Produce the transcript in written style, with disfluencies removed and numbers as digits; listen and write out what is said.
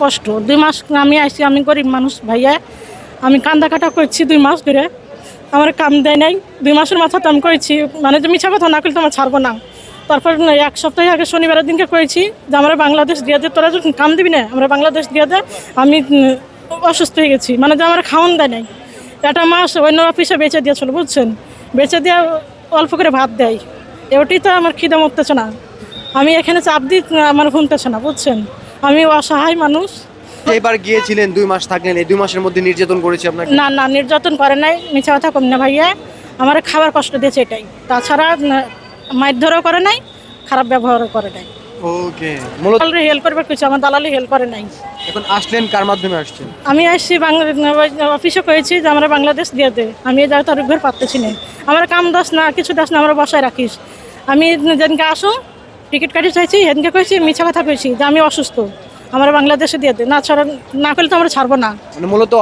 কষ্ট। 2 মাস আমি আসছি, আমি গরিব মানুষ ভাইয়া, আমি কান্দা কাটা করছি 2 মাস ধরে, আমার কাম দেয় নাই। 2 মাসের মাথা তো আমি করেছি, মানে যে মিছা কথা না করলে তো আমার ছাড়বো না। তারপর 1 সপ্তাহ আগে শনিবারের দিনকে করেছি যে আমরা বাংলাদেশ দিয়ে দে, তোরা যখন কাম দিবি না আমরা বাংলাদেশ দিয়ে দে। আমি অসুস্থ হয়ে গেছি, মানে যে আমার খাওয়ান দেয় নাই। একটা মাস অন্য অফিসে বেঁচে দিয়েছিল, বুঝছেন, বেঁচে দিয়ে অল্প করে ভাত দেয়। ওটাই তো আমার খিদে মরতেছে না, আমি এখানে চাপ দিই, আমার ঘুমতেছে না, বুঝছেন, আমি অসহায় মানুষ। এবার গিয়েছিলেন 2 মাস থাকলেন, এই 2 মাসের মধ্যে নির্যাতন করেছে আপনাকে? না না, নির্যাতন করে নাই, মিছা কথা কম না ভাইয়া, আমার খাবার কষ্ট দিয়েছে এটাই। তাছাড়া মারধরও করে নাই, খারাপ ব্যবহারও করে নাই। ওকে, মূলত হেল্প করবে কিছু, আমার দালালি হেল্প করে নাই। এখন আসলেন কার মাধ্যমে আসছেন? আমি আসছি অফিসে কয়েছি যে আমরা বাংলাদেশ দিয়ে দে, আমি এই জায়গায় তার ঘর পারতেছি না, আমার কাম দাস না কিছু দাস না, আমরা বসায় রাখিস। আমি যেদিনকে আসো টিকিট কাটি চাইছি, সেদিনকে কয়েছি মিছা কথা কয়েছি যে আমি অসুস্থ, আমরা বাংলাদেশে দিয়ে দে, না ছাড়া না করলে তো আমরা ছাড়বো না। মানে মূলত